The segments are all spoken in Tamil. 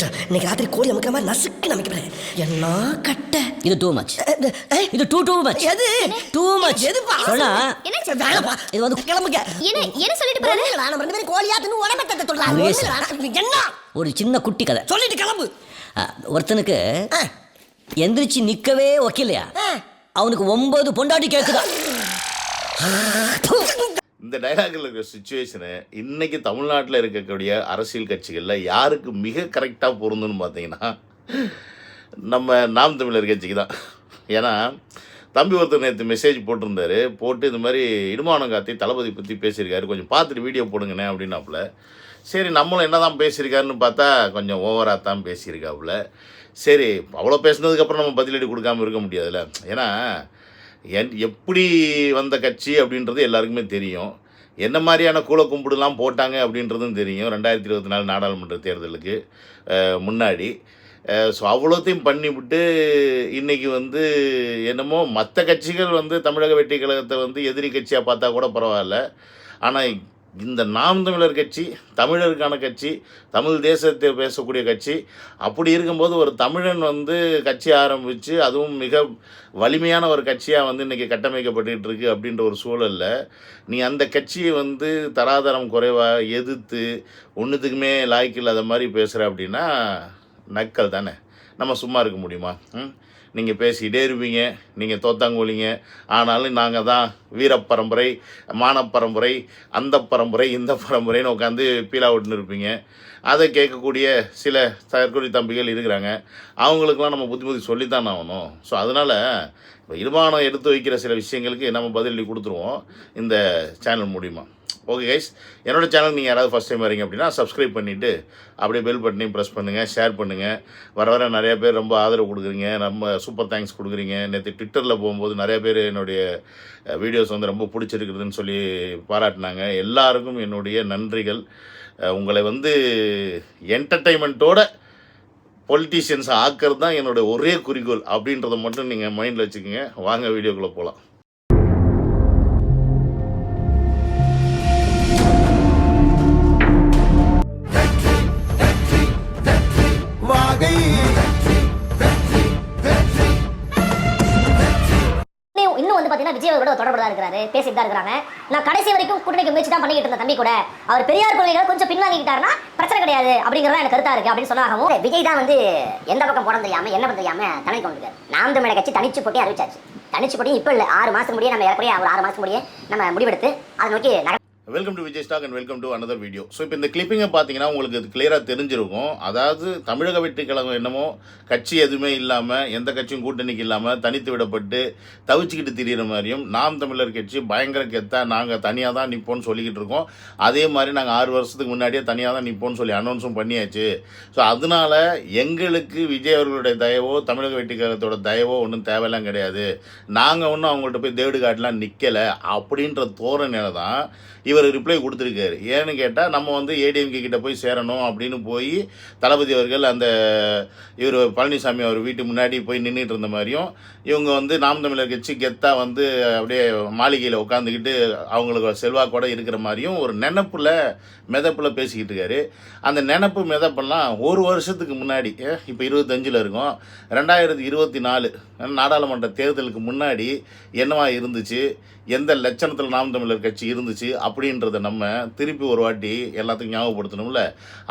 இருக்கட்டும். இன்னைக்கு ராத்திரி கோழி அமைக்கிற மாதிரி நசுக்கு அமைக்கிறேன். என்ன கட்ட இது டூ மச். இது டூ மச். எது டூ மச். எதுப்பா சொன்னா என்ன வேணப்பா. இது வந்து கிளம்புங்க. என்ன சொல்லிட்டு போறாரு? வேணாம், ரெண்டு பேரும் கோழியா தின்னு உடம்பை தட்ட சொல்றாங்க. என்ன ஒரு சின்ன குட்டி கதை. சொல்லிட்டு கிளம்பு. ஒருத்தனுக்கு எந்திரிச்சு நிக்கவே ஒக்கிலையா, அவனுக்கு 9 பொண்டாட்டி கேக்குதா. இந்த டைலாகில் இருக்கிற சுச்சுவேஷனு இன்றைக்கி தமிழ்நாட்டில் இருக்கக்கூடிய அரசியல் கட்சிகளில் யாருக்கு மிக கரெக்டாக பொருந்துன்னு பார்த்தீங்கன்னா நம்ம நாம் தமிழர் கட்சிக்கு தான். ஏன்னா தம்பி ஒருத்தர் நேற்று மெசேஜ் போட்டிருந்தாரு, போட்டு இந்த மாதிரி இடுமானம் காத்தி தளபதி பற்றி பேசியிருக்காரு, கொஞ்சம் பார்த்துட்டு வீடியோ போடுங்கண்ணே அப்படின்னாப்புல. சரி நம்மளும் என்ன தான் பேசியிருக்காருன்னு பார்த்தா கொஞ்சம் ஓவராக தான் பேசியிருக்காப்புல. சரி அவ்வளோ பேசுனதுக்கப்புறம் நம்ம பதிலடி கொடுக்காமல் இருக்க முடியாதுல்ல. ஏன்னா எப்படி வந்த கட்சி அப்படின்றது எல்லாருக்குமே தெரியும், என்ன மாதிரியான கூல கும்பிடுலாம் போட்டாங்க அப்படின்றதும் தெரியும் 2024 நாடாளுமன்ற தேர்தலுக்கு முன்னாடி. ஸோ அவ்வளோத்தையும் பண்ணிவிட்டு இன்றைக்கி வந்து என்னமோ மற்ற கட்சிகள் வந்து தமிழக வெற்றி கழகத்தை எதிரி கட்சியாக பார்த்தா கூட பரவாயில்ல, ஆனால் இந்த நாம் தமிழர் கட்சி தமிழருக்கான கட்சி, தமிழ் தேசத்தை பேசக்கூடிய கட்சி. அப்படி இருக்கும்போது ஒரு தமிழன் கட்சி ஆரம்பித்து அதுவும் மிக வலிமையான ஒரு கட்சியாக இன்றைக்கி கட்டமைக்கப்பட்டு இருக்கு அப்படின்ற ஒரு சூழலில் நீ அந்த கட்சியை தராதரம் குறைவாக எதிர்த்து ஒன்றுத்துக்குமே லாய்க்கு இல்லாத மாதிரி பேசுகிற அப்படின்னா நக்கல் தானே. நம்ம சும்மா இருக்க முடியுமா? நீங்கள் பேசிக்கிட்டே இருப்பீங்க, நீங்கள் தோத்தாங்கோலிங்க, ஆனாலும் நாங்கள் தான் வீரப்பரம்பரை, மானப்பரம்பரை, அந்த பரம்பரை, இந்த பரம்பரைன்னு உட்காந்து பீலா விட்டுன்னு இருப்பீங்க. அதை கேட்கக்கூடிய சில தற்கொலை தம்பிகள் இருக்கிறாங்க, அவங்களுக்கெல்லாம் நம்ம புத்தி சொல்லித்தான் ஆகணும். ஸோ அதனால் இப்போ இருமானம் எடுத்து வைக்கிற சில விஷயங்களுக்கு நம்ம பதிலடி கொடுத்துருவோம் இந்த சேனல் மூலிமா. ஓகே கைஸ், என்னோடய சேனல் நீங்கள் யாராவது ஃபஸ்ட் டைம் வரீங்க அப்படின்னா சப்ஸ்கிரைப் பண்ணிவிட்டு அப்படியே பெல் பட்டனையும் ப்ரெஸ் பண்ணுங்கள், ஷேர் பண்ணுங்கள். வர நிறையா பேர் ரொம்ப ஆதரவு கொடுக்குறீங்க, நம்ம சூப்பர் தேங்க்ஸ் கொடுக்குறீங்க. நேற்று ட்விட்டரில் போகும்போது நிறையா பேர் என்னுடைய வீடியோஸ் ரொம்ப பிடிச்சிருக்குதுன்னு சொல்லி பாராட்டினாங்க. எல்லாருக்கும் என்னுடைய நன்றிகள். உங்களை என்டர்டெயின்மெண்ட்டோட பொலிட்டீஷியன்ஸ் ஆக்கிறது தான் என்னோடய ஒரே குறிக்கோள் அப்படின்றத மட்டும் நீங்கள் மைண்டில் வச்சுக்கோங்க. வாங்க வீடியோக்குள்ளே போகலாம். இன்னும் பாத்தீங்கன்னா விஜய் அவரோட தொடர்புதான் இருக்கிறாரு, பேசிட்டு தான் இருக்காங்க. நான் கடைசி வரைக்கும் கூட்டணிக்கு முயற்சி தான் பண்ணிட்டு இருந்த தம்பி கூட அவர் பெரியார் கொள்கைகளை கொஞ்சம் பின்வாங்கிட்டாருன்னா பிரச்சனை கிடையாது அப்படிங்கறத எனக்கு கருத்தா இருக்கு அப்படின்னு சொன்னாகவும் விஜய் தான் எந்த பக்கம் போட தெரியாம என்ன பண்ண தெரியாம தனி கொண்டிருக்காரு. நாம் தமிழக கட்சி தனிச்சு போட்டி அறிவிச்சாச்சு. தனிச்சு போட்டி இப்ப இல்ல, 6 மாசத்துக்கு முடியே நம்ம ஏற்கனவே ஒரு 6 மாசத்துக்கு முடியே நம்ம முடிவெடுத்து அதை நோக்கி welcome to Vijay stock and welcome to another video. So இப்போ இந்த கிளிப்பிங்கை பார்த்தீங்கன்னா உங்களுக்கு இது கிளியராக தெரிஞ்சிருக்கும். அதாவது தமிழக வெற்றி கழகம் என்னமோ கட்சி எதுவுமே இல்லாமல், எந்த கட்சியும் கூட்டணிக்கு இல்லாமல் தனித்து விடப்பட்டு தவிச்சுக்கிட்டு திரிகிற மாதிரியும், நாம் தமிழர் கட்சி பயங்கர கெத்தா நாங்கள் தனியாக தான் நிற்போன்னு சொல்லிக்கிட்டு இருக்கோம். அதே மாதிரி நாங்கள் 6 வருஷத்துக்கு முன்னாடியே தனியாக தான் நிற்போன்னு சொல்லி அனௌன்ஸும் பண்ணியாச்சு. ஸோ அதனால் எங்களுக்கு விஜய் அவர்களுடைய தயவோ தமிழக வெற்றி கழகத்தோட தயவோ ஒன்றும் தேவையெல்லாம் கிடையாது, நாங்கள் ஒன்றும் அவங்கள்ட்ட போய் தேடு காட்டலாம் நிற்கலை அப்படின்ற தோரணையில தான் இவர் ரிப்ளை கொடுத்துருக்காரு. ஏன்னு கேட்டால் நம்ம ஏடிஎம்கே கிட்ட போய் சேரணும் அப்படின்னு போய் தளபதி அவர்கள் அந்த இவர் பழனிசாமி அவர் வீட்டு முன்னாடி போய் நின்றுட்டு இருந்த மாதிரியும், இவங்க நாம் தமிழர் கட்சி கெத்தாக அப்படியே மாளிகையில் உட்காந்துக்கிட்டு அவங்களுக்கு செல்வாக்கோட இருக்கிற மாதிரியும் ஒரு நினப்பில் மிதப்பில் பேசிக்கிட்டு இருக்காரு. அந்த நினப்பு மிதப்பெல்லாம் ஒரு வருஷத்துக்கு முன்னாடி, இப்போ 25 இருக்கோம், 2024 நாடாளுமன்ற தேர்தலுக்கு முன்னாடி என்னவா இருந்துச்சு, எந்த லட்சணத்தில் நாம் தமிழர் கட்சி இருந்துச்சு அப்படின்றத நம்ம திருப்பி ஒரு வாட்டி எல்லாத்துக்கும் ஞாபகப்படுத்தணும்ல.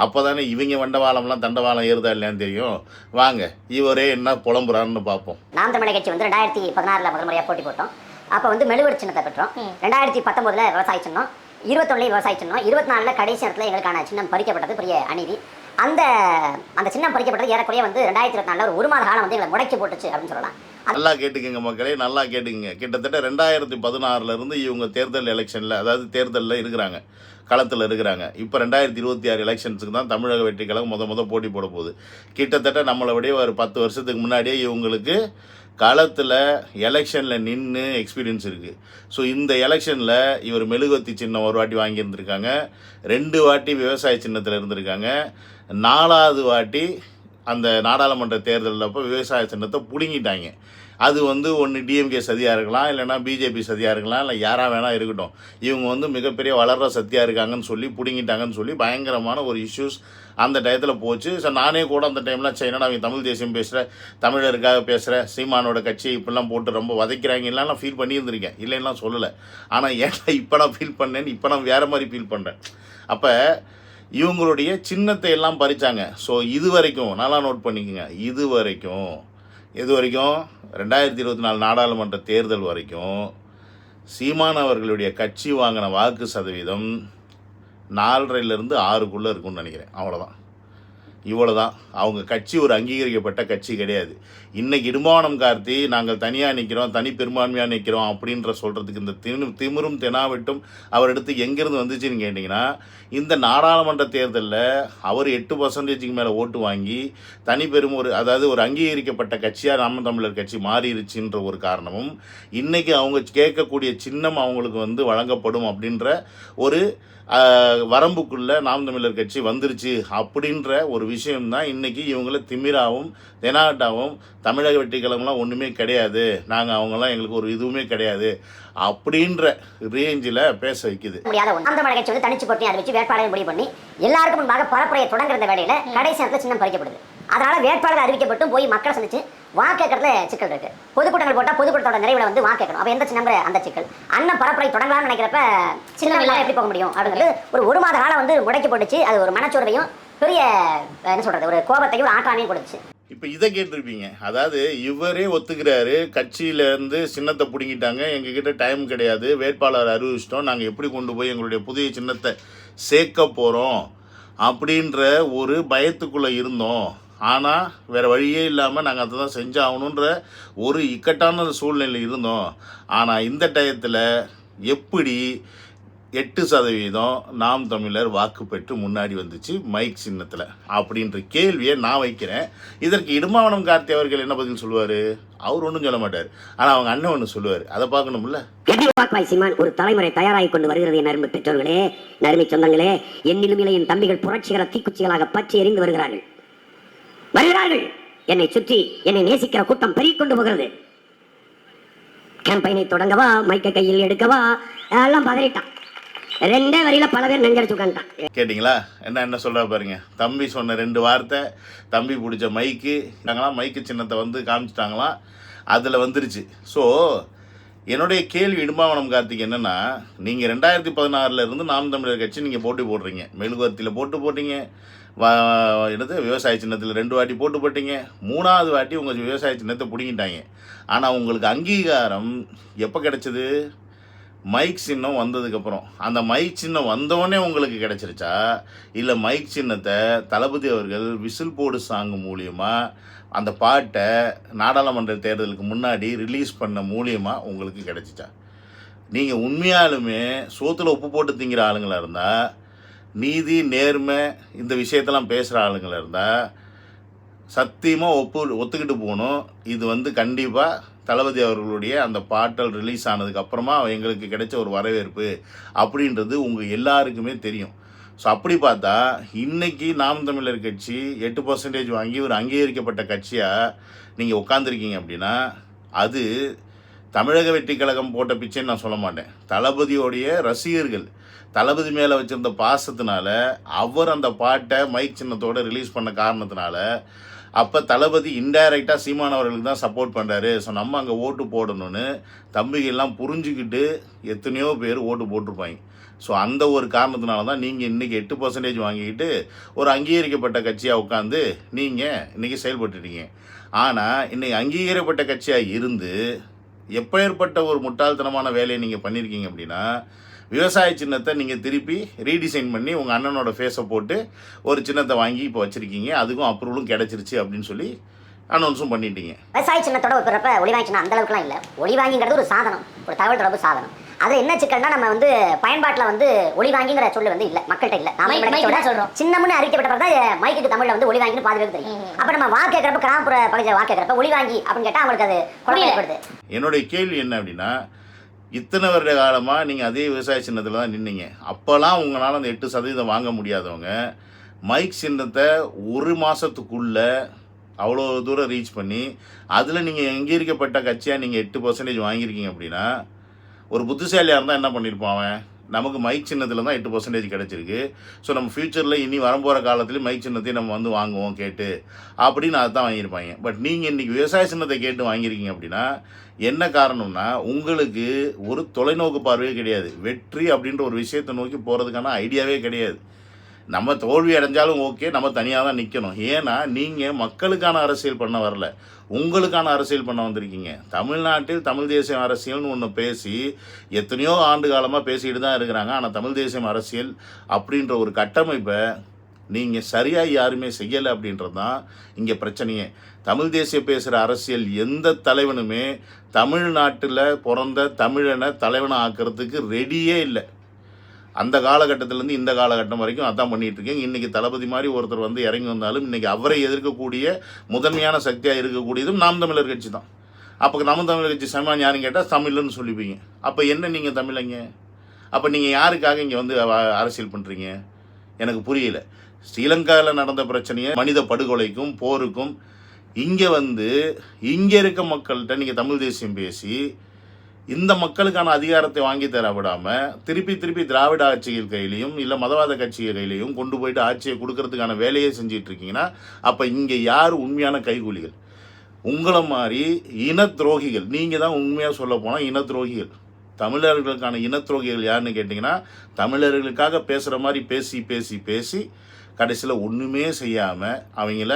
அப்போ தானே இவங்க வண்டவாளம்லாம் தண்டவாளம் ஏறுதா இல்லையான்னு தெரியும். வாங்க இவரே என்ன புலம்புறான்னு பார்ப்போம். நாம் தமிழர் கட்சி 2016 முதல் முறையாக போட்டி போட்டோம். அப்போ மெழுகுவர்த்தி சின்னத்தை பெற்றோம். 2019 விவசாய சின்னம், 21 விவசாய சின்னம், 24 கடைசி நேரத்தில் எங்களுக்கான சின்னம் பறிக்கப்பட்டது பெரிய அநீதி. அந்த சின்னம் பறிக்கப்பட்டது ஏறக்குறைய 2024 ஒரு மாத காலம் எங்களை முடக்கி போட்டுச்சு அப்படின்னு சொல்லலாம். நல்லா கேட்டுக்கங்க மக்களே, நல்லா கேட்டுக்கங்க. கிட்டத்தட்ட 2016 இவங்க தேர்தல் எலெக்ஷனில், அதாவது தேர்தலில் இருக்கிறாங்க, களத்தில் இருக்கிறாங்க. இப்போ 2026 எலெக்ஷன்ஸுக்கு தான் தமிழக வெற்றி கழகம் முத போட்டி போட போகுது. கிட்டத்தட்ட நம்மளை விட ஒரு 10 வருஷத்துக்கு முன்னாடியே இவங்களுக்கு களத்தில் எலெக்ஷனில் நின்று எக்ஸ்பீரியன்ஸ் இருக்குது. ஸோ இந்த எலெக்ஷனில் இவர் மெழுகுவர்த்தி சின்னம் ஒரு வாட்டி வாங்கியிருந்திருக்காங்க, 2 வாட்டி விவசாய சின்னத்தில் இருந்திருக்காங்க, 4வது வாட்டி அந்த நாடாளுமன்ற தேர்தலில் அப்போ விவசாய சின்னத்தை பிடுங்கிட்டாங்க. அது ஒன்று டிஎம்கே சதியாக இருக்கலாம், இல்லைனா பிஜேபி சதியாக இருக்கலாம், இல்லை யாராக வேணால் இருக்கட்டும். இவங்க மிகப்பெரிய வளர்கிற சக்தியாக இருக்காங்கன்னு சொல்லி பிடுங்கிட்டாங்கன்னு சொல்லி பயங்கரமான ஒரு இஷ்யூஸ் அந்த டயத்தில் போச்சு. ஸோ நானே கூட அந்த டைம்லாம் சைனா அவங்க தமிழ் தேசியம் பேசுகிற, தமிழருக்காக பேசுகிற, சீமானோட கட்சியை இப்படிலாம் போட்டு ரொம்ப வதைக்கிறாங்க இல்லைனா நான் ஃபீல் பண்ணியிருந்திருக்கேன், இல்லைன்னா சொல்லலை. ஆனால் ஏன்னா இப்போ நான் ஃபீல் பண்ணேன்னு இப்போ நான் வேறு மாதிரி ஃபீல் பண்ணுறேன். அப்போ இவங்களுடைய சின்னத்தை எல்லாம் பறித்தாங்க. ஸோ இது வரைக்கும் நல்லா நோட் பண்ணிக்கோங்க, இது வரைக்கும் 2024 நாடாளுமன்ற தேர்தல் வரைக்கும் சீமான் அவர்களுடைய கட்சி வாங்கின வாக்கு சதவீதம் 4.5லேருந்து 6க்குள்ளே இருக்கும்னு நினைக்கிறேன். அவ்வளோதான், இவ்வளோதான். அவங்க கட்சி ஒரு அங்கீகரிக்கப்பட்ட கட்சி கிடையாது. இன்றைக்கி இடும்பாவனம் கார்த்தி நாங்கள் தனியாக நிற்கிறோம், தனி பெரும்பான்மையாக நிற்கிறோம் அப்படின்ற சொல்கிறதுக்கு இந்த திமிரும் தெனாவிட்டும் அவர் எடுத்து எங்கேருந்து வந்துச்சுன்னு கேட்டிங்கன்னா, இந்த நாடாளுமன்ற தேர்தலில் அவர் 8% மேலே ஓட்டு வாங்கி அதாவது ஒரு அங்கீகரிக்கப்பட்ட கட்சியாக நாம் தமிழர் கட்சி மாறிடுச்சுன்ற ஒரு காரணமும், இன்றைக்கி அவங்க கேட்கக்கூடிய சின்னம் அவங்களுக்கு வழங்கப்படும் அப்படின்ற ஒரு வரம்புக்குள்ளே நாம் தமிழர் கட்சி வந்துருச்சு அப்படின்ற ஒரு விஷயம்தான் இன்றைக்கி இவங்கள திமிராவும் தெனாவட்டாவும் தமிழக வெற்றிக்கழகம்லாம் ஒன்றுமே கிடையாது, நாங்கள் அவங்களாம் எங்களுக்கு ஒரு இதுவுமே கிடையாது அப்படின்ற ரேஞ்சில் பேச வைக்குது. அந்த தமிழக கட்சி தனிச்சு போட்டி அதை வச்சு வேட்பாளரை முடிவு பண்ணி எல்லாருக்கும் முன்பாக பரப்புரையை தொடங்குற வேலையில் கடைசி நேரத்தில் சின்னம் பறிக்கப்படுது. அதனால வேட்பாளர் அறிவிக்கப்பட்டும் போய் மக்களை சந்திச்சு வாக்கேற்கிறதுல சிக்கல் இருக்கு. பொதுக்கூட்டங்கள் போட்டால் பொதுக்கூட்டத்தோட நிறைவில் வாக்கேற்கணும். அப்போ எந்த சின்னம் அந்த சிக்கல். அண்ணன் பரப்புரை தொடங்கலாம்னு நினைக்கிறப்ப சின்னம் எல்லாம் எப்படி போக முடியும் அப்படிங்கிறது ஒரு மாத காலம் முடக்கி போட்டுச்சு. அது ஒரு மனச்சோர்வையும் பெரிய என்ன சொல்றது ஒரு கோபத்தையும் ஒரு ஆட்டாமையும் கொடுத்துச்சு. இப்போ இதை கேட்டிருப்பீங்க, அதாவது இவரே ஒத்துக்கிறாரு, கட்சியிலேருந்து சின்னத்தை பிடுங்கிட்டாங்க, எங்ககிட்ட டைம் கிடையாது, வேட்பாளர் அறிவிச்சிட்டோம், நாங்கள் எப்படி கொண்டு போய் எங்களுடைய புதிய சின்னத்தை சேர்க்க போகிறோம் அப்படின்ற ஒரு பயத்துக்குள்ளே இருந்தோம். ஆனால் வேறு வழியே இல்லாமல் நாங்கள் அதை தான் செஞ்சாகணுன்ற ஒரு இக்கட்டான சூழ்நிலையில் இருந்தோம். ஆனால் இந்த டயத்தில் எப்படி 8% நாம் தமிழர் வாக்கு பெற்று முன்னாடி வந்துச்சு மைக் சின்னத்தில் அப்படின்ற கேள்வியை நான் வைக்கிறேன். இதற்கு இடும்பாவனம் கார்த்தி அவர்கள் என்ன பதில் சொல்லுவார்? அவர் ஒன்றும் சொல்ல மாட்டார், ஆனால் அவங்க அண்ணன் ஒன்று சொல்லுவார், அதை பார்க்கணும்ல. சீமான் ஒரு தலைமுறை தயாராகி கொண்டு வருகிறது. என் அருமை பெற்றோர்களே, நறுமை சொந்தங்களே, என்னிலும் என் தம்பிகள் புரட்சிகர தீக்குச்சிகளாக பற்றி எரிந்து வருகிறார்கள். என்னை சுற்றி என்னை நேசிக்கிற கூட்டம் பெருகிக் கொண்டு போகிறது. கேம்பெயினை தொடங்கவா, மைக்க கையில் எடுக்கவா, எல்லாம் பதறிட்டான். 2 வரியில பல பேர் நெஞ்சடிச்சு உட்காந்துட்டான். கேட்டிங்களா என்ன சொல்ற பாருங்க. தம்பி சொன்ன 2 வார்த்தை, தம்பி பிடிச்ச மைக்கு சின்னத்தை காமிச்சிட்டாங்களாம், அதில் வந்துருச்சு. ஸோ என்னுடைய கேள்வி இடும்பாவனம் கார்த்திக் என்னென்னா, நீங்கள் 2016 நாம் தமிழர் கட்சி நீங்கள் போட்டி போடுறீங்க, மெழுகுவர்த்தியில் போட்டீங்க, விவசாய சின்னத்தில் 2 வாட்டி போட்டீங்க, 3வது வாட்டி உங்கள் விவசாய சின்னத்தை பிடிங்கிட்டாங்க. ஆனால் உங்களுக்கு அங்கீகாரம் எப்போ கிடைச்சது? மைக் சின்னம் வந்ததுக்கப்புறம். அந்த மைக் சின்னம் வந்தோடனே உங்களுக்கு கிடைச்சிருச்சா, இல்லை மைக் சின்னத்தை தளபதி அவர்கள் விசில் போடு சாங் மூலியமாக அந்த பாட்டை நாடாளுமன்ற தேர்தலுக்கு முன்னாடி ரிலீஸ் பண்ண மூலியமாக உங்களுக்கு கிடைச்சிச்சா? நீங்கள் உண்மையாலுமே சோத்தில் உப்பு போட்டு திங்கிற ஆளுங்களாக இருந்தால், நீதி நேர்மை இந்த விஷயத்தெல்லாம் பேசுகிற ஆளுங்களாக இருந்தால் சத்தியமாக ஒத்துக்கிட்டு போகணும். இது கண்டிப்பாக தளபதி அவர்களுடைய அந்த பாட்டல் ரிலீஸ் ஆனதுக்கப்புறமா எங்களுக்கு கிடைச்ச ஒரு வரவேற்பு அப்படின்றது உங்கள் எல்லாருக்குமே தெரியும். ஸோ அப்படி பார்த்தா இன்றைக்கி நாம் தமிழர் கட்சி 8% வாங்கி ஒரு அங்கீகரிக்கப்பட்ட கட்சியாக நீங்கள் உட்காந்துருக்கீங்க அப்படின்னா, அது தமிழக வெற்றி கழகம் போட்ட பிச்சைன்னு நான் சொல்ல மாட்டேன். தளபதியோடைய ரசிகர்கள் தளபதி மேலே வச்சுருந்த பாசத்தினால அவர் அந்த பாட்டை மைக் சின்னத்தோடு ரிலீஸ் பண்ண காரணத்தினால அப்போ தளபதி இன்டைரக்டாக சீமான் அவர்களுக்கு தான் சப்போர்ட் பண்ணுறாரு, ஸோ நம்ம அங்கே ஓட்டு போடணும்னு தம்பிகள்லாம் புரிஞ்சுக்கிட்டு எத்தனையோ பேர் ஓட்டு போட்டிருப்பாங்க. ஸோ அந்த ஒரு காரணத்தினால தான் நீங்கள் இன்றைக்கி 8% வாங்கிக்கிட்டு ஒரு அங்கீகரிக்கப்பட்ட கட்சியாக உட்காந்து நீங்கள் இன்றைக்கி செயல்பட்டுட்டீங்க. ஆனால் இன்றைக்கி அங்கீகரிக்கப்பட்ட கட்சியாக இருந்து எப்போ ஏற்பட்ட ஒரு முட்டாள்தனமான வேலையை நீங்கள் பண்ணியிருக்கீங்க அப்படின்னா, விவசாய சின்னத்தை நீங்கள் திருப்பி ரீடிசைன் பண்ணி உங்கள் அண்ணனோட ஃபேஸை போட்டு ஒரு சின்னத்தை வாங்கி இப்போ வச்சுருக்கீங்க. அதுக்கும் அப்ரூவலும் கிடச்சிருச்சு அப்படின்னு சொல்லி அனௌன்ஸும் பண்ணிட்டீங்க. விவசாய சின்னத்தோட ஒப்பிடுறப்ப ஒளி வாங்கிச்சுன்னா அந்த அளவுக்குலாம் இல்லை. ஒளி வாங்கிங்கிறது ஒரு சாதனம், ஒரு தகவல் தொடர்பு சாதனம். அதில் என்ன சிக்கல்னா, நம்ம பயன்பாட்டில் ஒளி வாங்கிங்கிற சொல்லு இல்லை, மக்கள்கிட்ட இல்லை. நாம சொல்கிறோம் சின்னம்னு அறிவிக்கப்பட்ட தான் மைக்கு தமிழில் ஒளி வாங்கின்னு பாதி பேருக்கு தெரியும். அப்போ நம்ம வாக்கேற்கிறப்ப கிராமப்புற பகுதியில் வாக்கேற்கிறப்ப ஒளி வாங்கி அப்படின்னு கேட்டால் அவங்களுக்கு அது குழந்தை ஏற்படுது. என்னுடைய கேள்வி என்ன அப்படின்னா, இத்தனை வருட காலமாக நீங்கள் அதே விவசாய சின்னத்தில் தான் நின்னீங்க. அப்போல்லாம் உங்களால் அந்த 8% வாங்க முடியாதவங்க மைக் சின்னத்தை 1 மாதத்துக்குள்ளே அவ்வளோ தூரம் ரீச் பண்ணி அதில் நீங்கள் அங்கீகரிக்கப்பட்ட கட்சியாக நீங்கள் 8% வாங்கியிருக்கீங்க அப்படின்னா, ஒரு புத்திசாலியாக இருந்தால் என்ன பண்ணியிருப்பான் அவன்? நமக்கு மைக் சின்னத்தில் தான் 8% கிடச்சிருக்கு. ஸோ நம்ம ஃப்யூச்சரில் இனி வரப்போகிற காலத்துலேயும் மைக் சின்னத்தையும் நம்ம வந்து வாங்குவோம் கேட்டு அப்படின்னு அதை தான் வாங்கியிருப்பாங்க. பட் நீங்கள் இன்றைக்கி விவசாய சின்னத்தை கேட்டு வாங்கியிருக்கீங்க அப்படின்னா என்ன காரணம்னா உங்களுக்கு ஒரு தொலைநோக்கு பார்வையே கிடையாது. வெற்றி அப்படின்ற ஒரு விஷயத்தை நோக்கி போகிறதுக்கான ஐடியாவே கிடையாது. நம்ம தோல்வி அடைஞ்சாலும் ஓகே, நம்ம தனியாக தான் நிற்கணும். ஏன்னா நீங்கள் மக்களுக்கான அரசியல் பண்ண வரல, உங்களுக்கான அரசியல் பண்ண வந்திருக்கீங்க. தமிழ்நாட்டில் தமிழ் தேசியம் அரசியல்னு ஒன்று பேசி எத்தனையோ ஆண்டு காலமாக பேசிக்கிட்டு தான் இருக்கிறாங்க. ஆனால் தமிழ் தேசியம் அரசியல் அப்படின்ற ஒரு கட்டமைப்பை நீங்கள் சரியாக யாருமே செய்யலை அப்படின்றது தான் இங்கே பிரச்சனையே. தமிழ் தேசியம் பேசுகிற அரசியல் எந்த தலைவனுமே தமிழ்நாட்டில் பிறந்த தமிழனை தலைவனை ஆக்கிறதுக்கு ரெடியே இல்லை. அந்த காலகட்டத்திலேருந்து இந்த காலகட்டம் வரைக்கும் அதான் பண்ணிகிட்டு இருக்கேங்க. இன்றைக்கி தளபதி மாதிரி ஒருத்தர் வந்து இறங்கி வந்தாலும் இன்றைக்கி அவரை எதிர்க்கக்கூடிய முதன்மையான சக்தியாக இருக்கக்கூடியதும் நாம் தமிழர் கட்சி தான். அப்போ நம்ம தமிழர் கட்சி சமான் யாருன்னு கேட்டால் தமிழ்னு சொல்லிப்பீங்க. அப்போ என்ன நீங்கள் தமிழங்க? அப்போ நீங்கள் யாருக்காக இங்கே வந்து அரசியல் பண்ணுறீங்க? எனக்கு புரியல. ஸ்ரீலங்காவில் நடந்த பிரச்சனையை மனித படுகொலைக்கும் போருக்கும் இங்கே வந்து இங்கே இருக்க மக்கள்கிட்ட நீங்கள் தமிழ் தேசியம் பேசி இந்த மக்களுக்கான அதிகாரத்தை வாங்கி தர விடாமல் திருப்பி திராவிட ஆட்சிகள் கையிலையும் இல்லை மதவாத கட்சிகள் கையிலையும் கொண்டு போயிட்டு ஆட்சியை கொடுக்கறதுக்கான வேலையை செஞ்சிட்டு இருக்கீங்கன்னா அப்போ இங்கே யார் உண்மையான கைகூலிகள்? உங்களை மாதிரி இன துரோகிகள். நீங்கள் தான் உண்மையாக சொல்ல போனால் இன துரோகிகள். தமிழர்களுக்கான இன துரோகிகள் யாருன்னு கேட்டிங்கன்னா தமிழர்களுக்காக பேசுகிற மாதிரி பேசி பேசி பேசி கடைசியில் ஒன்றுமே செய்யாமல் அவங்கள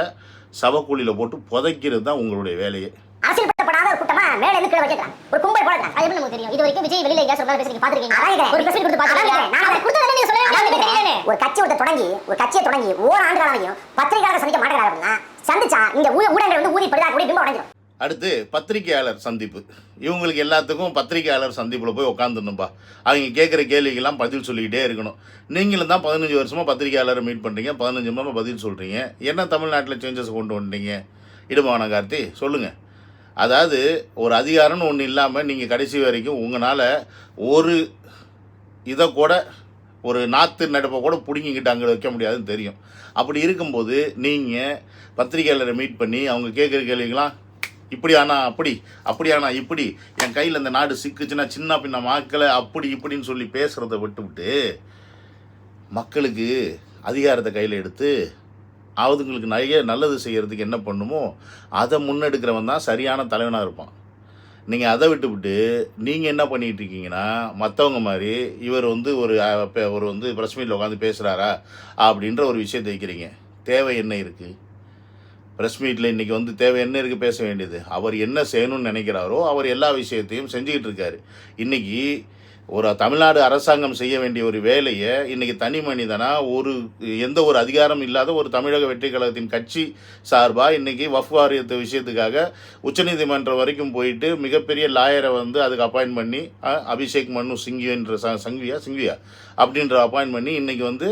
சவக்கூலியில் போட்டு புதைக்கிறது தான் உங்களுடைய வேலையே. அரசியல்படுத்தப்படாத ஒரு கூட்டமா மேல இருந்து கீழ வச்சிருக்காங்க. ஒரு கும்பல் போடுறாங்க. அது எப்படி நமக்கு தெரியும்? இது வரைக்கும் விஜய் வெளியில எங்கயா சொல்றாரு பேசுறீங்க பாத்துருக்கீங்க? ஒரு பிரஸ் கொடுத்து பாத்துருக்கீங்க? நான் அதை கொடுத்தத நீங்க சொல்லவே. ஒரு கட்சியை தொடங்கி ஓராண்டு காலமையும் பத்திரிகையாளர் சந்திக்க மாட்டேங்கிறாங்க அப்படின்னா சந்திச்சா இந்த ஊடகங்கள் வந்து ஊதி படுதா கூட பிம்பம் உடைஞ்சிடும். அடுத்து பத்திரிகையாளர் சந்திப்பு. இவங்களுக்கு எல்லாத்துக்கும் பத்திரிகையாளர் சந்திப்பில் போய் உட்காந்துருந்துப்பா. அவங்க கேட்குற கேள்விக்கெல்லாம் பதில் சொல்லிக்கிட்டே இருக்கணும். நீங்களும் தான் 15 வருஷமாக பத்திரிகையாளரை மீட் பண்ணுறீங்க, 15 வருஷமாக பதில் சொல்கிறீங்க. என்ன தமிழ்நாட்டில் சேஞ்சஸ் கொண்டு வந்துட்டீங்க? இடுமான கார்த்தி சொல்லுங்கள். அதாவது ஒரு அதிகாரம்னு ஒன்று இல்லாமல் நீங்கள் கடைசி வரைக்கும் உங்களால் ஒரு இதை கூட ஒரு நாற்று நடப்பை கூட பிடிங்கிக்கிட்டு அங்கே வைக்க முடியாதுன்னு தெரியும். அப்படி இருக்கும்போது நீங்கள் பத்திரிகையாளரை மீட் பண்ணி அவங்க கேட்குற கேள்விங்களாம் இப்படி ஆனால் அப்படி ஆனால் இப்படி என் கையில் இந்த நாடு சிக்குச்சுன்னா சின்ன பின்ன மக்களை அப்படி இப்படின்னு சொல்லி பேசுகிறத விட்டுவிட்டு மக்களுக்கு அதிகாரத்தை கையில் எடுத்து அவங்களுக்கு நிறைய நல்லது செய்கிறதுக்கு என்ன பண்ணுமோ அதை முன்னெடுக்கிறவன் தான் சரியான தலைவனாக இருப்பான். நீங்கள் அதை விட்டுவிட்டு நீங்கள் என்ன பண்ணிகிட்டு இருக்கீங்கன்னா மற்றவங்க மாதிரி இவர் வந்து ஒரு வந்து ப்ரெஸ் மீட்டில் உட்காந்து பேசுகிறாரா அப்படின்ற ஒரு விஷயத்தை வைக்கிறீங்க. தேவை என்ன இருக்குது? ப்ரெஸ் மீட்டில் இன்றைக்கி வந்து தேவை என்ன இருக்குது பேச வேண்டியது? அவர் என்ன செய்யணும்னு நினைக்கிறாரோ அவர் எல்லா விஷயத்தையும் செஞ்சுக்கிட்டு இருக்காரு. இன்றைக்கி ஒரு தமிழ்நாடு அரசாங்கம் செய்ய வேண்டிய ஒரு வேலையை இன்றைக்கி தனி மனிதனாக எந்த ஒரு அதிகாரம் இல்லாத ஒரு தமிழக வெற்றி கழகத்தின் கட்சி சார்பாக இன்றைக்கி வஃப் வாரியத்து விஷயத்துக்காக உச்சநீதிமன்றம் வரைக்கும் போயிட்டு மிகப்பெரிய லாயரை வந்து அதுக்கு அப்பாயின்ட் பண்ணி அபிஷேக் மனு சிங்கின்ற சிங்கியா அப்படின்ற அப்பாயின்ட் பண்ணி இன்றைக்கி வந்து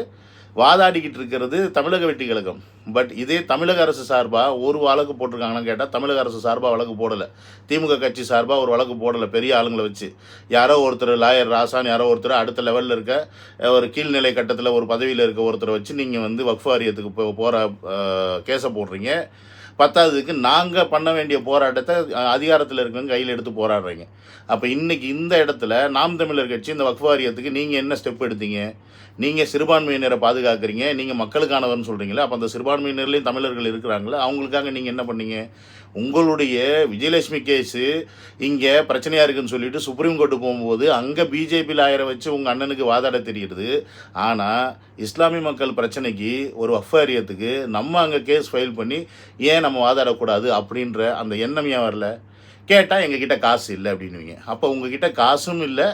வாதாடிக்கிட்டு இருக்கிறது தமிழக வெற்றி கழகம். பட் இதே தமிழக அரசு சார்பாக ஒரு வழக்கு போட்டிருக்காங்கன்னு கேட்டால் தமிழக அரசு சார்பாக வழக்கு போடலை. திமுக கட்சி சார்பாக ஒரு வழக்கு போடலை. பெரிய ஆளுங்களை வச்சு யாரோ ஒருத்தர் லாயர் ராசான் யாரோ ஒருத்தர் அடுத்த லெவலில் இருக்க ஒரு கீழ்நிலை கட்டத்தில் ஒரு பதவியில் இருக்க ஒருத்தரை வச்சு நீங்கள் வந்து வக்ஃப் வாரியத்துக்கு போகிற கேஸை போடுறீங்க. பத்தாவதுக்கு நாங்கள் பண்ண வேண்டிய போராட்டத்தை அதிகாரத்தில் இருக்கவங்க கையில் எடுத்து போராடுறீங்க. அப்போ இன்றைக்கி இந்த இடத்துல நாம் தமிழர் கட்சி இந்த வக்ஃப் வாரியத்துக்கு நீங்கள் என்ன ஸ்டெப் எடுத்தீங்க? நீங்கள் சிறுபான்மையினரை பாதுகாக்கிறீங்க, நீங்கள் மக்களுக்கானவர்னு சொல்கிறீங்களே. அப்போ அந்த சிறுபான்மையினர்லேயும் தமிழர்கள் இருக்கிறாங்களே, அவங்களுக்காக நீங்கள் என்ன பண்ணீங்க? உங்களுடைய விஜயலட்சுமி கேஸு இங்கே பிரச்சனையாக இருக்குதுன்னு சொல்லிட்டு சுப்ரீம் கோர்ட்டு போகும்போது அங்கே பிஜேபி லாயரை வச்சு உங்கள் அண்ணனுக்கு வாதாட தெரியுது. ஆனால் இஸ்லாமிய மக்கள் பிரச்சனைக்கு ஒரு வக்ஃப் வாரியத்துக்கு நம்ம அங்கே கேஸ் ஃபைல் பண்ணி ஏன் நம்ம வாதாடக்கூடாது அப்படின்ற அந்த எண்ணம் ஏன் வரல? கேட்டால் எங்ககிட்ட காசு இல்லை அப்படின்னுவீங்க. அப்போ உங்ககிட்ட காசும் இல்லை,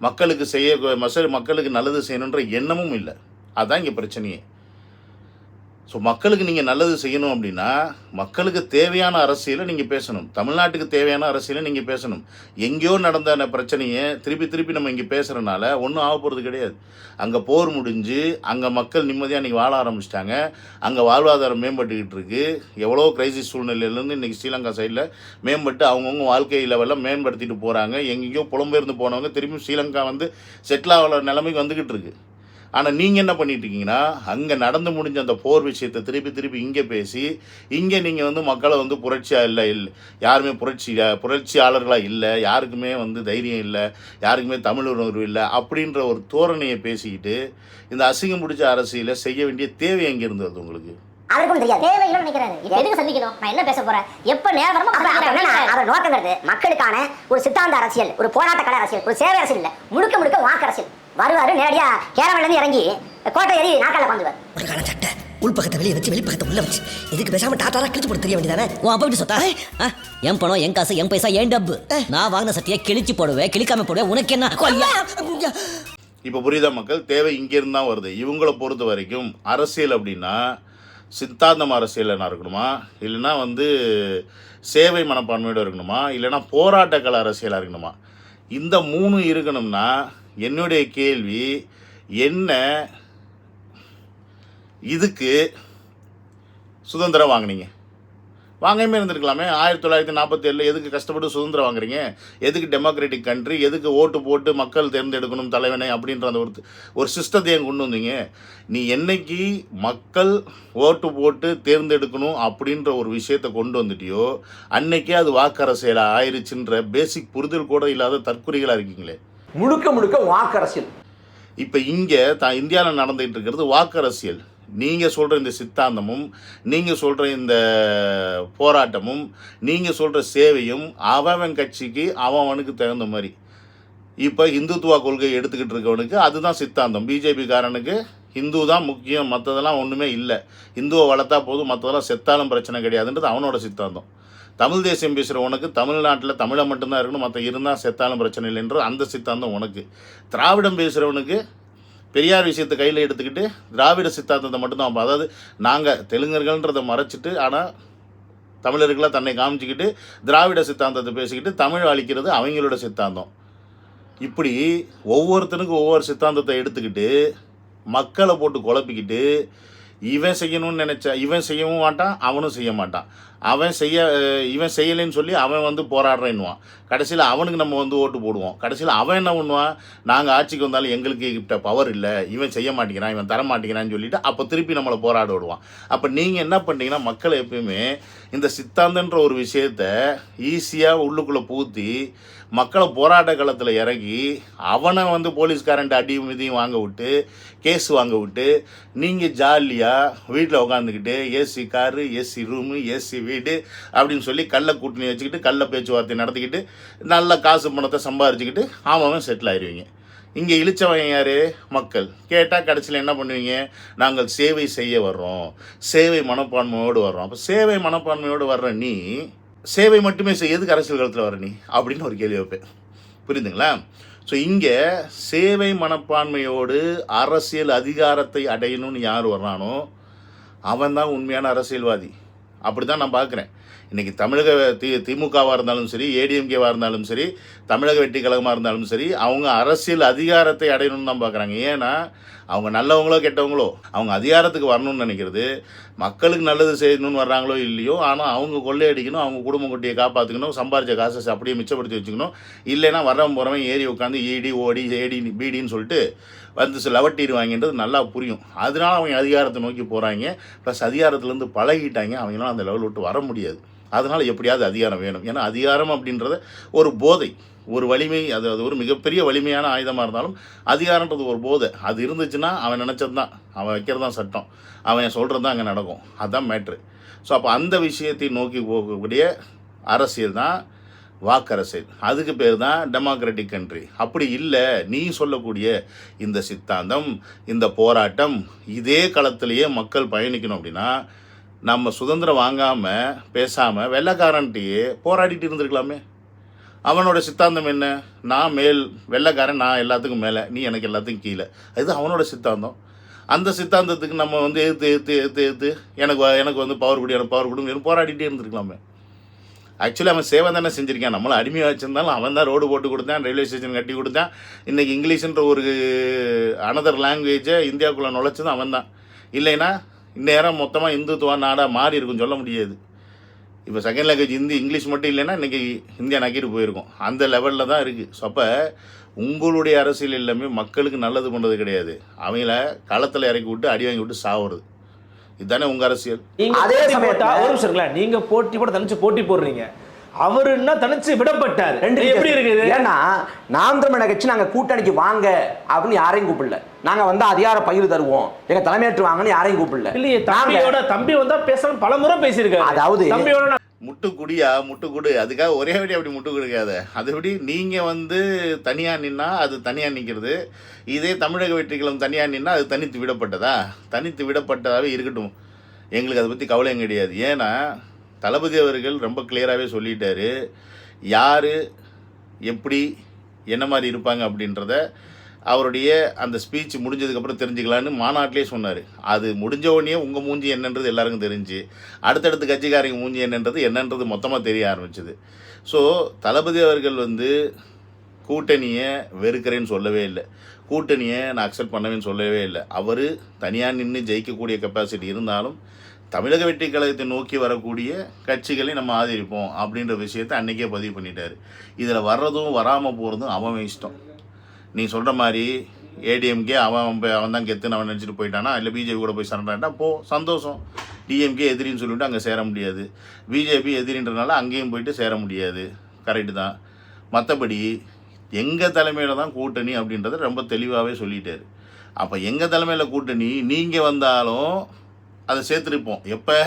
மக்களுக்கு நல்லது செய்யணுன்ற எண்ணமும் இல்லை. அதுதான் இங்கே பிரச்சனையே. ஸோ மக்களுக்கு நீங்கள் நல்லது செய்யணும் அப்படின்னா மக்களுக்கு தேவையான அரசியலை நீங்கள் பேசணும். தமிழ்நாட்டுக்கு தேவையான அரசியலை நீங்கள் பேசணும். எங்கேயோ நடந்த பிரச்சனையை திருப்பி நம்ம இங்கே பேசுகிறனால ஒன்றும் ஆக போகிறது கிடையாது. அங்கே போர் முடிஞ்சு அங்கே மக்கள் நிம்மதியாக இன்றைக்கி வாழ ஆரம்பிச்சிட்டாங்க. அங்கே வாழ்வாதாரம் மேம்பட்டுக்கிட்டு இருக்குது. எவ்வளோ கிரைசிஸ் சூழ்நிலையிலேருந்து இன்றைக்கி ஸ்ரீலங்கா சைடில் மேம்பட்டு அவங்கவுங்க வாழ்க்கை லெவலில் மேம்படுத்திட்டு போகிறாங்க. எங்கேயோ புலம்பெயர்ந்து போனவங்க திரும்பி ஸ்ரீலங்கா வந்து செட்டில் ஆகிற நிலைமைக்கு வந்துக்கிட்டு இருக்குது. ஆனால் நீங்கள் என்ன பண்ணிட்டு இருக்கீங்கன்னா அங்கே நடந்து முடிஞ்ச அந்த போர் விஷயத்தை திருப்பி இங்கே பேசி இங்கே நீங்கள் வந்து மக்களை வந்து புரட்சியாக இல்லை யாருமே புரட்சியாளர்களாக இல்லை, யாருக்குமே வந்து தைரியம் இல்லை, யாருக்குமே தமிழ் உணர்வு இல்லை அப்படின்ற ஒரு தோரணையை பேசிக்கிட்டு இந்த அசிங்கம் பிடிச்ச அரசியலை செய்ய வேண்டிய தேவை எங்கே இருந்தது உங்களுக்கு? அவருக்கும் தெரியாது தேவையில்லை நினைக்கிறாரு. இது எதுக்கு சந்திக்கணும், நான் என்ன பேச போறேன், எப்ப நேரம் வருமோ அவர் நோக்கங்கிறது மக்களுக்கான ஒரு சித்தாந்த அரசியல், ஒரு போராட்ட கலை அரசியல், ஒரு சேவை அரசியல் இல்ல, முழுக்க வாக்கு அரசியல். வருவாரு நேரடியா கேரவன்ல இருந்து இறங்கி கோட்டை ஏறி நாக்கால பாந்துவார். ஒரு கால சட்டை உள்பக்கத்தை வெளியே வச்சு வெளிப்பக்கத்தை உள்ள வச்சு இதுக்கு பேசாம டாட்டாரா கிழிச்சு போட்டு தெரிய வேண்டியதானே? உன் அப்பா இப்படி சொத்தா? என் பணம், என் காசு, என் பைசா, என் டப்பு. நான் வாங்கின சட்டையை கிழிச்சு போடுவேன், கிழிக்காம போடுவேன். உனக்கு என்ன கொய்யா? இப்போ புரியுதா மக்கள்? தேவை இங்கேருந்து தான் வருது. இவங்களை பொறுத்த வரைக்கும் அரசியல் அப்படின்னா சித்தாந்தம் அரசியல் என்ன இருக்கணுமா, இல்லைன்னா வந்து சேவை மனப்பான்மையோடு இருக்கணுமா, இல்லைன்னா போராட்டக்கலை அரசியலாக இருக்கணுமா? இந்த 3 இருக்கணும்னா என்னுடைய கேள்வி என்ன, இதுக்கு சுதந்திரம் வாங்கினீங்க, வாங்காமே இருந்திருக்கலாமே. 1947 எதுக்கு கஷ்டப்பட்டு சுதந்திரம் வாங்குறீங்க? எதுக்கு டெமோக்ராட்டிக் கண்ட்ரி, எதுக்கு ஓட்டு போட்டு மக்கள் தேர்ந்தெடுக்கணும் தலைவனை அப்படின்ற அந்த ஒரு சிஸ்டத்தை கொண்டு வந்தீங்க? நீ என்னைக்கு மக்கள் ஓட்டு போட்டு தேர்ந்தெடுக்கணும் அப்படின்ற ஒரு விஷயத்தை கொண்டு வந்துட்டியோ அன்னைக்கே அது வாக்கரசியலாக ஆயிடுச்சுன்ற பேசிக் புரிதல் கூட இல்லாத தற்குறிகளாக இருக்கீங்களே. முழுக்க வாக்கரசியல். இப்போ இங்கே இந்தியாவில் நடந்துகிட்டு இருக்கிறது வாக்கரசியல். நீங்கள் சொல்கிற இந்த சித்தாந்தமும், நீங்கள் சொல்கிற இந்த போராட்டமும், நீங்கள் சொல்கிற சேவையும் அவன் கட்சிக்கு அவனுக்கு தகுந்த மாதிரி. இப்போ இந்துத்துவா கொள்கை எடுத்துக்கிட்டு இருக்கவனுக்கு அதுதான் சித்தாந்தம். பிஜேபிக்காரனுக்கு இந்து தான் முக்கியம், மற்றதெல்லாம் ஒன்றுமே இல்லை, இந்துவை வளர்த்தா போதும், மற்றதெல்லாம் செத்தாலும் பிரச்சனை கிடையாதுன்றது அவனோட சித்தாந்தம். தமிழ் தேசியம் பேசுகிறவனுக்கு தமிழ்நாட்டில் தமிழை மட்டும்தான் இருக்கணும், மற்ற இருந்தால் செத்தாலும் பிரச்சனை இல்லைன்ற அந்த சித்தாந்தம் உனக்கு. திராவிடம் பேசுகிறவனுக்கு பெரியார் விஷயத்தை கையில் எடுத்துக்கிட்டு திராவிட சித்தாந்தத்தை மட்டும்தான். அதாவது நாங்கள் தெலுங்கர்கள்ன்றதை மறைச்சிட்டு ஆனால் தமிழர்களாக தன்னை காமிச்சிக்கிட்டு திராவிட சித்தாந்தத்தை பேசிக்கிட்டு தமிழ் அழிக்கிறது அவங்களோட சித்தாந்தம். இப்படி ஒவ்வொருத்தனுக்கும் ஒவ்வொரு சித்தாந்தத்தை எடுத்துக்கிட்டு மக்களை போட்டு குழப்பிக்கிட்டு இவன் செய்யணும்னு நினச்சா இவன் செய்யவும் மாட்டான், அவனும் செய்ய மாட்டான். இவன் செய்யலைன்னு சொல்லி அவன் வந்து போராடுறேன்னுவான். கடைசியில் அவனுக்கு நம்ம வந்து ஓட்டு போடுவோம். கடைசியில் அவன் என்ன பண்ணுவான், நாங்கள் ஆட்சிக்கு வந்தாலும் எங்களுக்கு கிட்ட பவர் இல்லை, இவன் செய்ய மாட்டேங்கிறான், இவன் தர மாட்டேங்கிறான்னு சொல்லிட்டு அப்போ திருப்பி நம்மளை போராட விடுவான். அப்போ நீங்கள் என்ன பண்ணுறீங்கன்னா மக்களை எப்பயுமே இந்த சித்தாந்தன்ற ஒரு விஷயத்த ஈஸியாக உள்ளுக்குள்ளே பூத்தி மக்களை போராட்ட காலத்தில் இறங்கி அவனை வந்து போலீஸ்காரன்ட்டு அடியும் மிதியும் வாங்க விட்டு கேஸ் வாங்க விட்டு நீங்கள் ஜாலியாக வீட்டில் உட்காந்துக்கிட்டு AC car, AC room, AC வீடு அப்படின்னு சொல்லி கள்ள கூட்டணி வச்சுக்கிட்டு கள்ள பேச்சுவார்த்தை நடத்திக்கிட்டு நல்ல காசு பணத்தை சம்பாரிச்சுக்கிட்டு அவன் செட்டில் ஆயிடுவீங்க. இங்கே இழிச்சவன் யார்? மக்கள். கேட்டால் கடைசியில் என்ன பண்ணுவீங்க, நாங்கள் சேவை செய்ய வர்றோம், சேவை மனப்பான்மையோடு வர்றோம். அப்போ சேவை மனப்பான்மையோடு வர்ற நீ சேவை மட்டுமே செய்யறதுக்கு அரசியல் காலத்தில் வர நீ அப்படின்னு ஒரு கேள்வி வைப்பேன். புரியுதுங்களா? ஸோ இங்கே சேவை மனப்பான்மையோடு அரசியல் அதிகாரத்தை அடையணும்னு யார் வர்றானோ அவன் தான் உண்மையான அரசியல்வாதி. அப்படி தான் நான் பார்க்குறேன். இன்றைக்கி தமிழக திமுகவாக இருந்தாலும் சரி, ஏடிஎம்கேவாக இருந்தாலும் சரி, தமிழக வெற்றி கழகமாக இருந்தாலும் சரி, அவங்க அரசியல் அதிகாரத்தை அடையணும்னு தான் பார்க்குறாங்க. ஏன்னா அவங்க நல்லவங்களோ கெட்டவங்களோ அவங்க அதிகாரத்துக்கு வரணும்னு நினைக்கிறது மக்களுக்கு நல்லது செய்யணும்னு வர்றாங்களோ இல்லையோ, ஆனால் அவங்க கொள்ளையடிக்கணும், அவங்க குடும்ப குட்டியை காப்பாற்றிக்கணும், சம்பாரித்த காசை அப்படியே மிச்சப்படுத்தி வச்சுக்கணும். இல்லைன்னா வரவன் போகிறவன் ஏறி உட்காந்து ஈடி ஓடி ஏடி பீடின்னு சொல்லிட்டு வந்து லவட்டிடுவாங்கன்றது நல்லா புரியும். அதனால அவங்க அதிகாரத்தை நோக்கி போகிறாங்க. ப்ளஸ் அதிகாரத்துலேருந்து பழகிட்டாங்க, அவங்களாம் அந்த லெவல் விட்டு வர முடியாது. அதனால் எப்படியாவது அதிகாரம் வேணும். ஏன்னா அதிகாரம் அப்படின்றத ஒரு போதை, ஒரு வலிமை, அது ஒரு மிகப்பெரிய வலிமையான ஆயுதமாக இருந்தாலும் அதிகாரன்றது ஒரு போதை. அது இருந்துச்சுன்னா அவன் நினச்சது தான், அவன் வைக்கிறது தான் சட்டம், அவன் சொல்கிறது தான் அங்கே நடக்கும். அதுதான் மேட்ரு. ஸோ அப்போ அந்த விஷயத்தை நோக்கி போகக்கூடிய அரசியல் தான் வாக்கரசியல். அதுக்கு பேர் தான் டெமோக்ராட்டிக் கண்ட்ரி. அப்படி இல்லை, நீ சொல்லக்கூடிய இந்த சித்தாந்தம், இந்த போராட்டம் இதே களத்திலேயே மக்கள் பயணிக்கணும் அப்படின்னா நம்ம சுதந்திரம் வாங்காமல் பேசாமல் வெள்ளைக்காரன்ட்டையே போராடிட்டு இருந்திருக்கலாமே. அவனோட சித்தாந்தம் என்ன, நான் மேல், வெள்ளைக்காரன் நான் எல்லாத்துக்கும் மேலே, நீ எனக்கு எல்லாத்துக்கும் கீழே, அது அவனோட சித்தாந்தம். அந்த சித்தாந்தத்துக்கு நம்ம வந்து எதிர்த்து எனக்கு வந்து பவர் கொடுன்னு போராடிட்டே இருந்திருக்கலாமே. ஆக்சுவலி அவன் சேவை தானே செஞ்சுருக்கான். நம்மளை அடிமையாக வச்சுருந்தாலும் அவன் தான் ரோடு போட்டு கொடுத்தான், ரயில்வே ஸ்டேஷன் கட்டி கொடுத்தான். இன்றைக்கி இங்கிலீஷுன்ற ஒரு அனதர் லாங்குவேஜை இந்தியாவுக்குள்ளே நுழைச்சதும் அவன் தான். இல்லைன்னா இந்நேரம் மொத்தமாக இந்துத்துவா நாடாக மாறி இருக்குன்னு சொல்ல முடியாது. இப்போ செகண்ட் லாங்குவேஜ் ஹிந்தி இங்கிலீஷ் மட்டும் இல்லைன்னா இன்றைக்கி இந்தியா நக்கிட்டு போயிருக்கோம். அந்த லெவலில் தான் இருக்குது. ஸோ அப்போ உங்களுடைய அரசியல் எல்லாமே மக்களுக்கு நல்லது பண்ணுறது கிடையாது, அவங்கள களத்தில் இறக்கி விட்டு அடி வாங்கி விட்டு சாவுறது. இதுதானே உங்கள் அரசியல். அதே சமயத்தில் ஒரு நிமிஷம் இருக்குல்ல, நீங்கள் போட்டி போட தனிச்சு போட்டி போடுறீங்க, அவருன்னா தனிச்சு விடப்பட்டார். எப்படி இருக்குது? ஏன்னா நாம் தமிழர் கட்சி நாங்க கூட்டணிக்கு வாங்க அப்படின்னு யாரையும் கூப்பிடல. நாங்க வந்து அதிகார பகிர்வு தருவோம், எங்க தலைமையேற்று வாங்கன்னு யாரையும் கூப்பிடல. இல்லையே, தம்பி வந்தா பேச பல முறை பேசியிருக்காரு. அதாவது தம்பியோட முட்டுக்குடியா முட்டுக்குடு, அதுக்காக ஒரே வழி அப்படி முட்டு கொடுக்காத. அதுபடி நீங்கள் வந்து தனியாக நின்னா அது தனியாக நிற்கிறது. இதே தமிழக வெற்றிகளும் தனியாக நின்னா அது தனித்து விடப்பட்டதா? தனித்து விடப்பட்டதாகவே இருக்கட்டும், எங்களுக்கு அதை பற்றி கவலையும் கிடையாது. ஏன்னா தளபதி அவர்கள் ரொம்ப கிளியராகவே சொல்லிட்டாரு, யார் எப்படி என்ன மாதிரி இருப்பாங்க அப்படின்றத அவருடைய அந்த ஸ்பீச் முடிஞ்சதுக்கப்புறம் தெரிஞ்சுக்கலான்னு மாநாட்டிலே சொன்னார். அது முடிஞ்ச உடனே உங்கள் மூஞ்சி என்னன்றது எல்லாருக்கும் தெரிஞ்சு, அடுத்தடுத்து கட்சிக்காரங்க மூஞ்சி என்னன்றது மொத்தமாக தெரிய ஆரம்பிச்சுது. ஸோ தளபதி அவர்கள் வந்து கூட்டணியை வெறுக்கிறேன்னு சொல்லவே இல்லை, கூட்டணியை நான் அக்செப்ட் பண்ணவேன்னு சொல்லவே இல்லை. அவர் தனியாக நின்று ஜெயிக்கக்கூடிய கெப்பாசிட்டி இருந்தாலும் தமிழக வெற்றி கழகத்தை நோக்கி வரக்கூடிய கட்சிகளை நம்ம ஆதரிப்போம் அப்படின்ற விஷயத்தை அன்றைக்கே பதிவு பண்ணிட்டார். இதில் வர்றதும் வராமல் போகிறதும் அவன் இஷ்டம். நீ சொல்கிற மாதிரி ஏடிஎம்கே அவன் தான் கெத்துன்னு அவன் நினச்சிட்டு போயிட்டானா, இல்லை பிஜேபி கூட போய் சரணாட்டா போ, சந்தோஷம். டிஎம்கே எதிரின்னு சொல்லிவிட்டு அங்கே சேர முடியாது, பிஜேபி எதிரின்றனால அங்கேயும் போயிட்டு சேர முடியாது, கரெக்டு தான். மற்றபடி எங்கள் தலைமையில் தான் கூட்டணி அப்படின்றத ரொம்ப தெளிவாகவே சொல்லிட்டார். அப்போ எங்கள் தலைமையில் கூட்டணி நீங்கள் வந்தாலும் அதை சேர்த்துருப்போம். எப்போ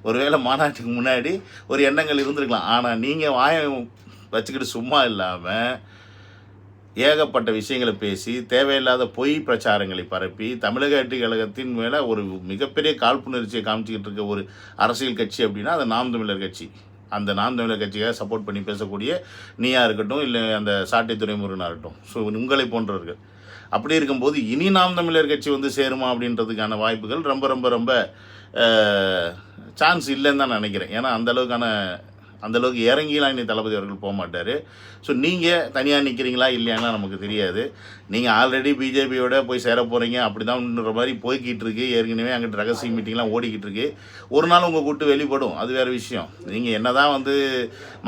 ஒருவேளை மாநாட்டுக்கு முன்னாடி ஒரு எண்ணங்கள் இருந்திருக்கலாம். ஆனால் நீங்கள் வாயம் வச்சுக்கிட்டு சும்மா இல்லாமல் ஏகப்பட்ட விஷயங்களை பேசி தேவையில்லாத பொய் பிரச்சாரங்களை பரப்பி தமிழக வெற்றி கழகத்தின் மேலே ஒரு மிகப்பெரிய காழ்ப்புணர்ச்சியை காமிச்சிக்கிட்டு இருக்க ஒரு அரசியல் கட்சி அப்படின்னா அது நாம் தமிழர் கட்சி. அந்த நாம் தமிழர் கட்சியை சப்போர்ட் பண்ணி பேசக்கூடிய நீயாக இருக்கட்டும், இல்லை அந்த சாட்டை துரைமுருகனாக இருக்கட்டும், ஸோ உங்களை போன்றவர்கள். அப்படி இருக்கும்போது இனி நாம் தமிழர் கட்சி வந்து சேருமா அப்படின்றதுக்கான வாய்ப்புகள் ரொம்ப ரொம்ப ரொம்ப சான்ஸ் இல்லைன்னு தான் நினைக்கிறேன். ஏன்னா அந்தளவுக்கு இறங்கிலாம் இனி தளபதி அவர்கள் போக மாட்டார். ஸோ நீங்கள் தனியாக நிற்கிறீங்களா இல்லையானா நமக்கு தெரியாது. நீங்கள் ஆல்ரெடி பிஜேபியோட போய் சேர போகிறீங்க அப்படி தான்ன்ற மாதிரி போய்கிட்டு இருக்கு. ஏற்கனவே அங்கிட்ட ரகசிய மீட்டிங்லாம் ஓடிக்கிட்டு இருக்கு. ஒரு நாள் உங்கள் கூட்டு வெளிப்படும், அது வேறு விஷயம். நீங்கள் என்ன தான் வந்து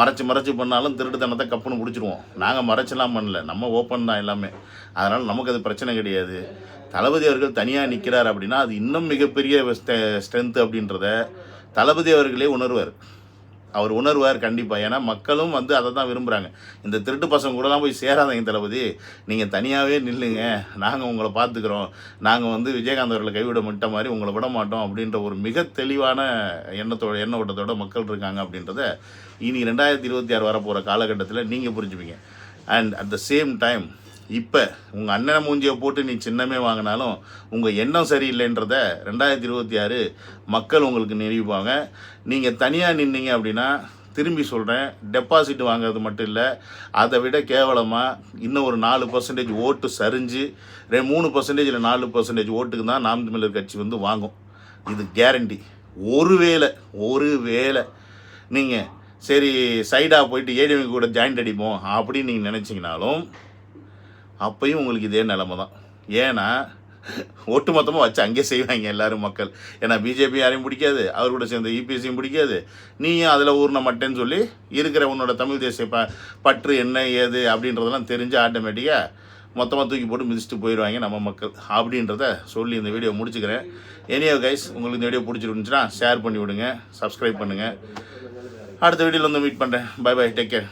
மறைச்சு பண்ணாலும் திருட்டுத்தனத்தை கப்புன்னு பிடிச்சிருவோம். நாங்கள் மறைச்சலாம் பண்ணல, நம்ம ஓப்பன் தான் எல்லாமே. அதனால் நமக்கு அது பிரச்சனை கிடையாது. தளபதி அவர்கள் தனியாக நிற்கிறார் அப்படின்னா அது இன்னும் மிகப்பெரிய ஸ்ட்ரென்த்து அப்படின்றத தளபதி அவர்களே அவர் உணர்வார் கண்டிப்பாக. ஏன்னா மக்களும் வந்து அதை தான் விரும்புகிறாங்க. இந்த திருட்டு பசங்க கூடலாம் போய் சேராதீங்க தளபதி, நீங்கள் தனியாகவே நில்லுங்க, நாங்கள் உங்களை பார்த்துக்குறோம், நாங்கள் வந்து விஜயகாந்த் அவர்களை கைவிட விட்ட மாதிரி உங்களை விட மாட்டோம் அப்படின்ற ஒரு மிக தெளிவான எண்ண ஓட்டத்தோட மக்கள் இருக்காங்க அப்படின்றத இனி 2026 வரப்போகிற காலகட்டத்தில் நீங்கள் புரிஞ்சுப்பீங்க. And at the same time இப்போ உங்கள் அண்ணனை மூஞ்சியை போட்டு நீ சின்னமே வாங்கினாலும் உங்கள் எண்ணம் சரியில்லைன்றத 2026 மக்கள் உங்களுக்கு நிரூபிப்பாங்க. நீங்கள் தனியாக நின்னீங்க அப்படின்னா திரும்பி சொல்கிறேன், டெபாசிட் வாங்குறது மட்டும் இல்லை, அதை விட கேவலமாக இன்னும் ஒரு 4% ஓட்டு சரிஞ்சு 3% இல்லை 4% ஓட்டுக்கு தான் நாம் தமிழர் கட்சி வந்து வாங்கும். இது கேரண்டி. ஒருவேளை நீங்கள் சரி சைடாக போயிட்டு ஏடிஎம் கூட ஜாயிண்ட் அடிப்போம் அப்படின்னு நீங்கள் நினச்சிங்கனாலும் அப்பையும் உங்களுக்கு இதே நிலமை தான். ஏன்னா ஒட்டு மொத்தமாக வச்சு அங்கேயே செய்வாங்க எல்லோரும் மக்கள். ஏன்னா பிஜேபி யாரையும் பிடிக்காது, அவர் கூட சேர்ந்த இபிஎஸ்சியும் பிடிக்காது, நீயும் அதில் ஊர்ன மட்டேன்னு சொல்லி இருக்கிற உன்னோட தமிழ் தேசிய பற்று என்ன ஏது அப்படின்றதெல்லாம் தெரிஞ்சு ஆட்டோமேட்டிக்காக மொத்தமாக தூக்கி போட்டு மிதிச்சுட்டு போயிடுவாங்க நம்ம மக்கள் அப்படின்றத சொல்லி இந்த வீடியோ முடிச்சுக்கிறேன். எனியோ கைஸ், உங்களுக்கு இந்த வீடியோ பிடிச்சிருந்துச்சுன்னா ஷேர் பண்ணி விடுங்க, சப்ஸ்கிரைப் பண்ணுங்கள். அடுத்த வீடியோவில் வந்து மீட் பண்ணுறேன். Bye bye, take care.